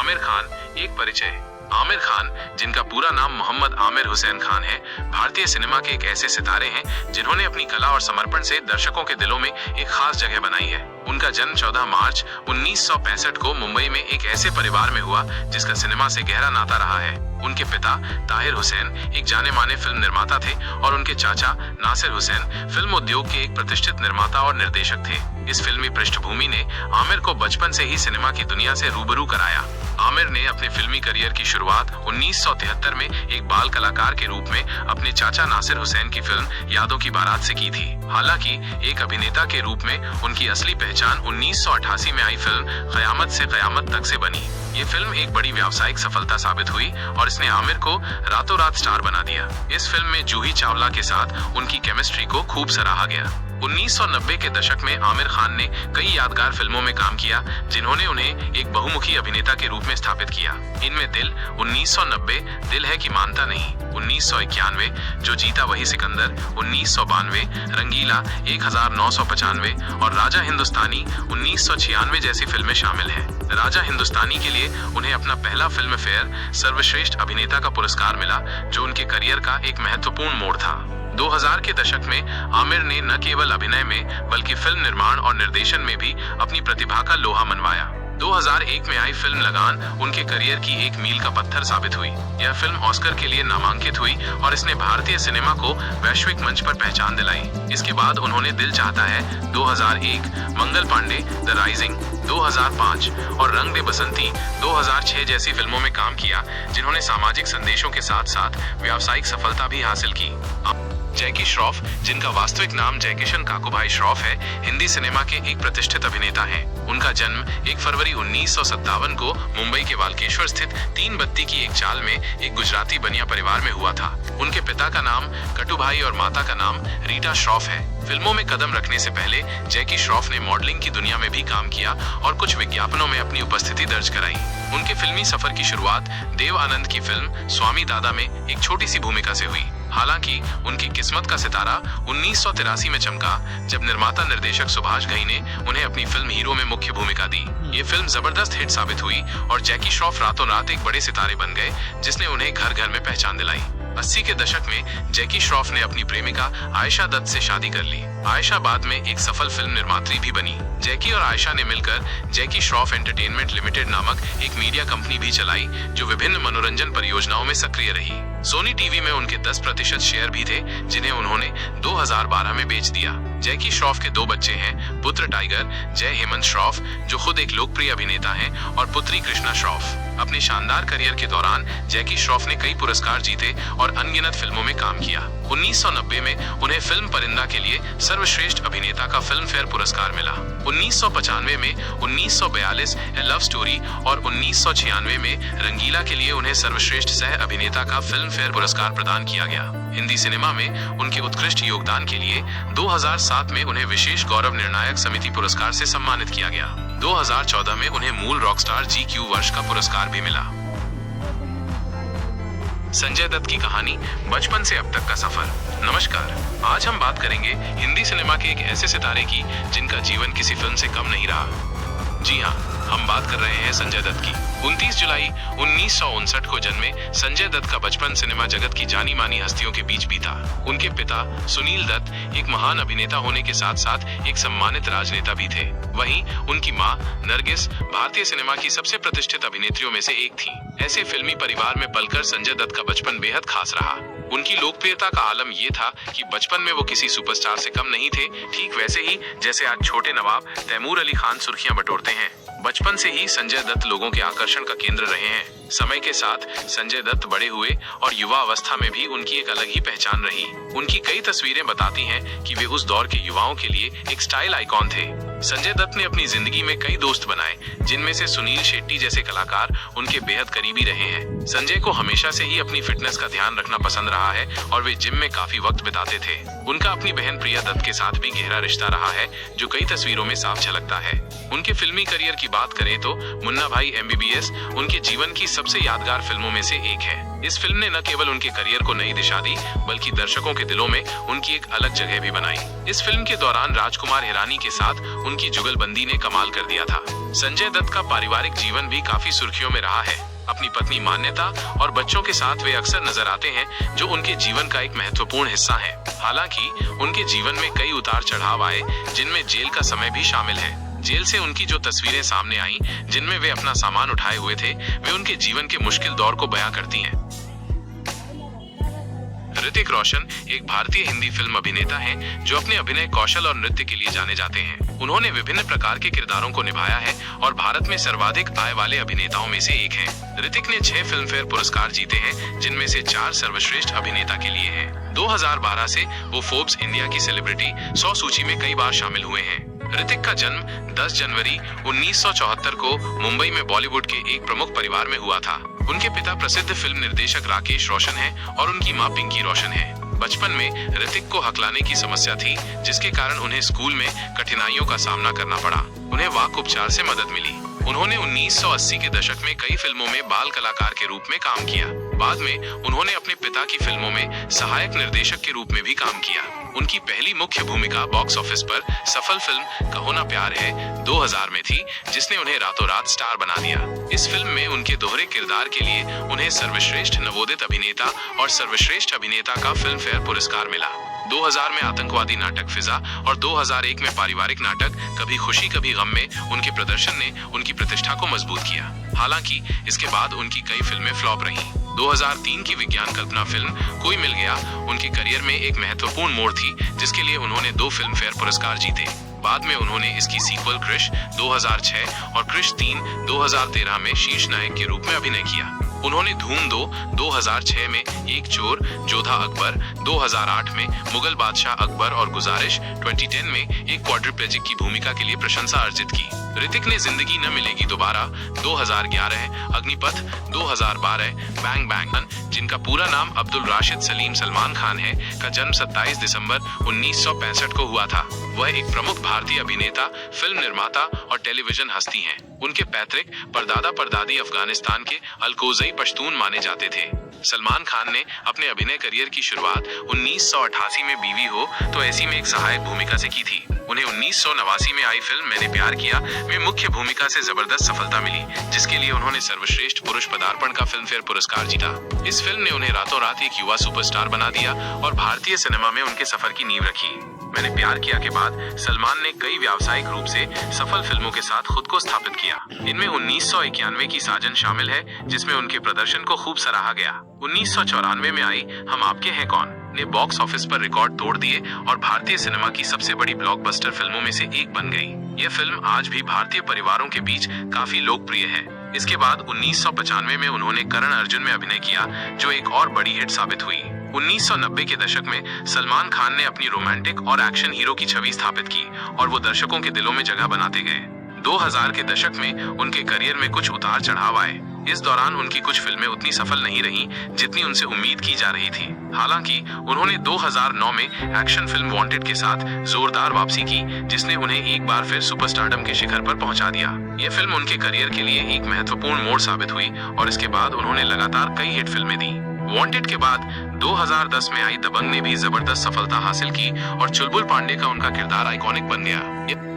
आमिर खान, एक परिचय। आमिर खान, जिनका पूरा नाम मोहम्मद आमिर हुसैन खान है, भारतीय सिनेमा के एक ऐसे सितारे हैं जिन्होंने अपनी कला और समर्पण से दर्शकों के दिलों में एक खास जगह बनाई है। उनका जन्म 14 मार्च 1965 को मुंबई में एक ऐसे परिवार में हुआ जिसका सिनेमा से गहरा नाता रहा है। उनके पिता ताहिर हुसैन एक जाने माने फिल्म निर्माता थे और उनके चाचा नासिर हुसैन फिल्म उद्योग के एक प्रतिष्ठित निर्माता और निर्देशक थे। इस फिल्मी पृष्ठभूमि ने आमिर को बचपन से ही सिनेमा की दुनिया से रूबरू कराया। आमिर ने अपने फिल्मी करियर की शुरुआत 1973 में एक बाल कलाकार के रूप में अपने चाचा नासिर हुसैन की फिल्म यादों की बारात से की थी। हालांकि एक अभिनेता के रूप में उनकी असली पहचान 1988 में आई फिल्म क़यामत से क़यामत तक से बनी। ये फिल्म एक बड़ी व्यावसायिक सफलता साबित हुई और इसने आमिर को रातों रात स्टार बना दिया। इस फिल्म में जूही चावला के साथ उनकी केमिस्ट्री को खूब सराहा गया। 1990 के दशक में आमिर खान ने कई यादगार फिल्मों में काम किया जिन्होंने उन्हें एक बहुमुखी अभिनेता के रूप में स्थापित किया। इनमें दिल 1990, दिल है कि मानता नहीं 1991, जो जीता वही सिकंदर 1992, रंगीला 1995 और राजा हिंदुस्तानी 1996 जैसी फिल्में शामिल हैं। राजा हिंदुस्तानी के लिए उन्हें अपना पहला फिल्म फेयर सर्वश्रेष्ठ अभिनेता का पुरस्कार मिला, जो उनके करियर का एक महत्वपूर्ण मोड़ था। 2000 के दशक में आमिर ने न केवल अभिनय में बल्कि फिल्म निर्माण और निर्देशन में भी अपनी प्रतिभा का लोहा मनवाया। 2001 में आई फिल्म लगान उनके करियर की एक मील का पत्थर साबित हुई। यह फिल्म ऑस्कर के लिए नामांकित हुई और इसने भारतीय सिनेमा को वैश्विक मंच पर पहचान दिलाई। इसके बाद उन्होंने दिल चाहता है 2001, मंगल पांडे, द राइजिंग 2005 और रंग दे बसंती 2006 जैसी फिल्मों में काम किया, जिन्होंने सामाजिक संदेशों के साथ साथ व्यावसायिक सफलता भी हासिल की। जैकी श्रॉफ, जिनका वास्तविक नाम जयकिशन काकूभाई श्रॉफ है, हिंदी सिनेमा के एक प्रतिष्ठित अभिनेता हैं। उनका जन्म 1 फरवरी 1957 को मुंबई के वालकेश्वर स्थित 3 बत्ती की एक चाल में एक गुजराती बनिया परिवार में हुआ था। उनके पिता का नाम कटुभाई और माता का नाम रीटा श्रॉफ है। फिल्मों में कदम रखने से पहले जैकी श्रॉफ ने मॉडलिंग की दुनिया में भी काम किया और कुछ विज्ञापनों में अपनी उपस्थिति दर्ज कराई। उनके फिल्मी सफर की शुरुआत देव आनंद की फिल्म स्वामी दादा में एक छोटी सी भूमिका से हुई। हालांकि उनकी किस्मत का सितारा 1983 में चमका, जब निर्माता निर्देशक सुभाष घई ने उन्हें अपनी फिल्म हीरो में मुख्य भूमिका दी। ये फिल्म जबरदस्त हिट साबित हुई और जैकी श्रॉफ रातों रात एक बड़े सितारे बन गए, जिसने उन्हें घर घर में पहचान दिलाई। 80 के दशक में जैकी श्रॉफ ने अपनी प्रेमिका आयशा दत्त से शादी कर ली। आयशा बाद में एक सफल फिल्म निर्मात्री भी बनी। जैकी और आयशा ने मिलकर जैकी श्रॉफ एंटरटेनमेंट लिमिटेड नामक एक मीडिया कंपनी भी चलाई, जो विभिन्न मनोरंजन परियोजनाओं में सक्रिय रही। सोनी टीवी में उनके 10% शेयर भी थे, जिन्हें उन्होंने 2012 में बेच दिया। जैकी श्रॉफ के 2 बच्चे हैं, पुत्र टाइगर जय हेमंत श्रॉफ, जो खुद एक लोकप्रिय अभिनेता हैं, और पुत्री कृष्णा श्रॉफ। अपने शानदार करियर के दौरान जैकी श्रॉफ ने कई पुरस्कार जीते और अनगिनत फिल्मों में काम किया। 1990 में उन्हें फिल्म परिंदा के लिए सर्वश्रेष्ठ अभिनेता का फिल्म फेयर पुरस्कार मिला। 1995 में 1942 ए लव स्टोरी और 1996 में रंगीला के लिए उन्हें सर्वश्रेष्ठ सह अभिनेता का फिल्म फेयर पुरस्कार प्रदान किया गया। हिंदी सिनेमा में उनके उत्कृष्ट योगदान के लिए 2007 में उन्हें विशेष गौरव निर्णायक समिति पुरस्कार से सम्मानित किया गया। 2014 में उन्हें मूल रॉकस्टार GQ वर्ष का पुरस्कार भी मिला। संजय दत्त की कहानी, बचपन से अब तक का सफर। नमस्कार, आज हम बात करेंगे हिंदी सिनेमा के एक ऐसे सितारे की जिनका जीवन किसी फिल्म से कम नहीं रहा। जी हाँ, हम बात कर रहे हैं संजय दत्त की। 29 जुलाई 1959 को जन्मे संजय दत्त का बचपन सिनेमा जगत की जानी मानी हस्तियों के बीच बीता। उनके पिता सुनील दत्त एक महान अभिनेता होने के साथ साथ एक सम्मानित राजनेता भी थे। वहीं उनकी मां नरगिस भारतीय सिनेमा की सबसे प्रतिष्ठित अभिनेत्रियों में से एक थी। ऐसे फिल्मी परिवार में पलकर संजय दत्त का बचपन बेहद खास रहा। उनकी लोकप्रियता का आलम ये था कि बचपन में वो किसी सुपरस्टार से कम नहीं थे, ठीक वैसे ही जैसे आज छोटे नवाब तैमूर अली खान सुर्खियां बटोरते हैं। बचपन से ही संजय दत्त लोगों के आकर्षण का केंद्र रहे हैं। समय के साथ संजय दत्त बड़े हुए और युवा अवस्था में भी उनकी एक अलग ही पहचान रही। उनकी कई तस्वीरें बताती हैं कि वे उस दौर के युवाओं के लिए एक स्टाइल आइकॉन थे। संजय दत्त ने अपनी जिंदगी में कई दोस्त बनाए, जिनमें से सुनील शेट्टी जैसे कलाकार उनके बेहद करीबी रहे हैं। संजय को हमेशा से ही अपनी फिटनेस का ध्यान रखना पसंद रहा है और वे जिम में काफी वक्त बिताते थे। उनका अपनी बहन प्रिया दत्त के साथ भी गहरा रिश्ता रहा है, जो कई तस्वीरों में साफ झलकता है। उनके फिल्मी करियर की बात करें तो मुन्ना भाई MBBS उनके जीवन की सबसे यादगार फिल्मों में से एक है। इस फिल्म ने न केवल उनके करियर को नई दिशा दी, बल्कि दर्शकों के दिलों में उनकी एक अलग जगह भी बनाई। इस फिल्म के दौरान राजकुमार हिरानी के साथ उनकी जुगलबंदी ने कमाल कर दिया था। संजय दत्त का पारिवारिक जीवन भी काफी सुर्खियों में रहा है। अपनी पत्नी मान्यता और बच्चों के साथ वे अक्सर नजर आते हैं, जो उनके जीवन का एक महत्वपूर्ण हिस्सा है। हालांकि उनके जीवन में कई उतार चढ़ाव आए, जिनमें जेल का समय भी शामिल है। जेल से उनकी जो तस्वीरें सामने आईं, जिनमें वे अपना सामान उठाए हुए थे, वे उनके जीवन के मुश्किल दौर को बयां करती हैं। ऋतिक रोशन एक भारतीय हिंदी फिल्म अभिनेता हैं, जो अपने अभिनय कौशल और नृत्य के लिए जाने जाते हैं। उन्होंने विभिन्न प्रकार के किरदारों को निभाया है और भारत में सर्वाधिक आय वाले अभिनेताओं में से एक हैं। ऋतिक ने 6 फिल्म फेयर पुरस्कार जीते हैं, जिनमें से 4 सर्वश्रेष्ठ अभिनेता के लिए हैं। 2012 से वो फोर्ब्स इंडिया की सेलिब्रिटी 100 सूची में कई बार शामिल हुए हैं। ऋतिक का जन्म 10 जनवरी 1974 को मुंबई में बॉलीवुड के एक प्रमुख परिवार में हुआ था। उनके पिता प्रसिद्ध फिल्म निर्देशक राकेश रोशन हैं और उनकी मां पिंकी रोशन है। बचपन में ऋतिक को हकलाने की समस्या थी, जिसके कारण उन्हें स्कूल में कठिनाइयों का सामना करना पड़ा। उन्हें वाक उपचार से मदद मिली। उन्होंने 1980 के दशक में कई फिल्मों में बाल कलाकार के रूप में काम किया। बाद में उन्होंने अपने पिता की फिल्मों में सहायक निर्देशक के रूप में भी काम किया। उनकी पहली मुख्य भूमिका बॉक्स ऑफिस पर सफल फिल्म कहो ना प्यार है 2000 में थी, जिसने उन्हें रातों रात स्टार बना दिया। इस फिल्म में उनके दोहरे किरदार के लिए उन्हें सर्वश्रेष्ठ नवोदित अभिनेता और सर्वश्रेष्ठ अभिनेता का फिल्म फेयर पुरस्कार मिला। 2000 में आतंकवादी नाटक फिजा और 2001 में पारिवारिक नाटक कभी खुशी कभी गम में उनके प्रदर्शन ने उनकी प्रतिष्ठा को मजबूत किया। हालांकि इसके बाद उनकी कई फिल्में फ्लॉप रहीं। 2003 की विज्ञान कल्पना फिल्म कोई मिल गया उनके करियर में एक महत्वपूर्ण मोड़ थी, जिसके लिए उन्होंने 2 फिल्म फेयर पुरस्कार जीते। बाद में उन्होंने इसकी सीक्वल क्रिश 2006 और क्रिश 3 2013 में शीर्ष नायक के रूप में अभिनय किया। उन्होंने धूम 2 2006 में एक चोर जोधा अकबर, 2008 में मुगल बादशाह अकबर और गुजारिश 2010 में एक क्वाड्रिप्लेजिक की भूमिका के लिए प्रशंसा अर्जित की। ऋतिक ने जिंदगी न मिलेगी दोबारा 2011, अग्निपथ 2012, बैंग बैंग, जिनका पूरा नाम अब्दुल राशिद सलीम सलमान खान है, का जन्म 27 दिसंबर 1965 को हुआ था। वह एक प्रमुख भारतीय अभिनेता, फिल्म निर्माता और टेलीविजन हस्ती हैं। उनके पैतृक परदादा परदादी अफगानिस्तान के अलकोज़ई पश्तून माने जाते थे। सलमान खान ने अपने अभिनय करियर की शुरुआत 1988 में बीवी हो तो ऐसी में एक सहायक भूमिका से की थी। उन्हें 1989 में आई फिल्म मैंने प्यार किया में मुख्य भूमिका से जबरदस्त सफलता मिली, जिसके लिए उन्होंने सर्वश्रेष्ठ पुरुष पदार्पण का फिल्म फेयर पुरस्कार जीता। इस फिल्म ने उन्हें रातों रात एक युवा सुपरस्टार बना दिया और भारतीय सिनेमा में उनके सफर की नींव रखी। मैंने प्यार किया के बाद सलमान ने कई व्यावसायिक रूप से सफल फिल्मों के साथ खुद को स्थापित किया। इनमें 1991 की साजन शामिल है, जिसमें उनके प्रदर्शन को खूब सराहा गया। 1994 में आई हम आपके हैं कौन ने बॉक्स ऑफिस पर रिकॉर्ड तोड़ दिए और भारतीय सिनेमा की सबसे बड़ी ब्लॉकबस्टर फिल्मों में से एक बन गई। यह फिल्म आज भी भारतीय परिवारों के बीच काफी लोकप्रिय है। इसके बाद 1995 में उन्होंने करण अर्जुन में अभिनय किया, जो एक और बड़ी हिट साबित हुई। 1990 के दशक में सलमान खान ने अपनी रोमांटिक और एक्शन हीरो की छवि स्थापित की और वो दर्शकों के दिलों में जगह बनाते गए। 2000 के दशक में उनके करियर में कुछ उतार चढ़ाव आए। इस दौरान उनकी कुछ फिल्में उतनी सफल नहीं रहीं जितनी उनसे उम्मीद की जा रही थी। हालांकि उन्होंने 2009 में एक्शन फिल्म वांटेड के साथ जोरदार वापसी की, जिसने उन्हें एक बार फिर सुपरस्टारडम के शिखर पर पहुंचा दिया। यह फिल्म उनके करियर के लिए एक महत्वपूर्ण मोड़ साबित हुई और इसके बाद उन्होंने लगातार कई हिट फिल्में दी। वांटेड के बाद 2010 में आई दबंग ने भी जबरदस्त सफलता हासिल की और चुलबुल पांडे का उनका किरदार आइकॉनिक बन गया।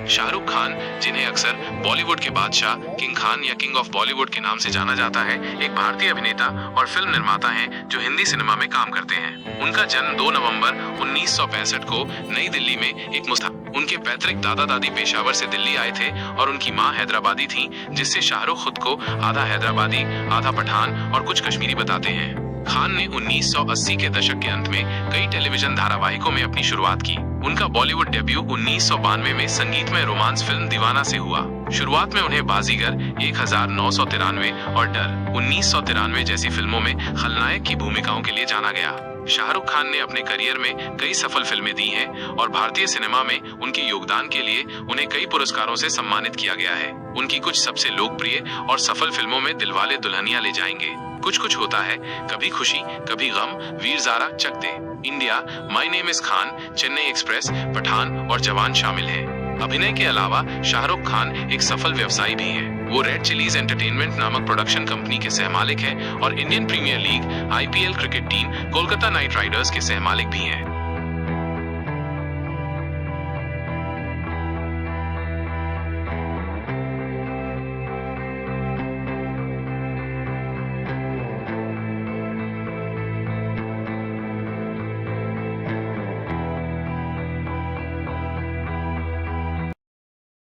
शाहरुख खान, जिन्हें अक्सर बॉलीवुड के बादशाह किंग खान या किंग ऑफ बॉलीवुड के नाम से जाना जाता है, एक भारतीय अभिनेता और फिल्म निर्माता हैं जो हिंदी सिनेमा में काम करते हैं। उनका जन्म 2 नवंबर 1965 को नई दिल्ली में एक उनके पैतृक दादा दादी पेशावर से दिल्ली आए थे और उनकी मां हैदराबादी थी, जिससे शाहरुख खुद को आधा हैदराबादी, आधा पठान और कुछ कश्मीरी बताते हैं। खान ने 1980 के दशक के अंत में कई टेलीविजन धारावाहिकों में अपनी शुरुआत की। उनका बॉलीवुड डेब्यू 1992 में संगीतमय रोमांस फिल्म दीवाना से हुआ। शुरुआत में उन्हें बाजीगर 1993 और डर 1993 जैसी फिल्मों में खलनायक की भूमिकाओं के लिए जाना गया। शाहरुख खान ने अपने करियर में कई सफल फिल्में दी हैं और भारतीय सिनेमा में उनके योगदान के लिए उन्हें कई पुरस्कारों से सम्मानित किया गया है। उनकी कुछ सबसे लोकप्रिय और सफल फिल्मों में दिलवाले दुल्हनिया ले जाएंगे, कुछ कुछ होता है, Kabhi Khushi Kabhi Gham, Veer Zaara, Chak De, India, my name is Khan, Chennai express, Pathaan और जवान शामिल हैं। अभिनय के अलावा शाहरुख खान एक सफल व्यवसायी भी हैं। वो रेड चिलीज एंटरटेनमेंट नामक प्रोडक्शन कंपनी के सहमालिक हैं और Indian Premier League IPL cricket team Kolkata Knight Riders के सहमालिक भी हैं।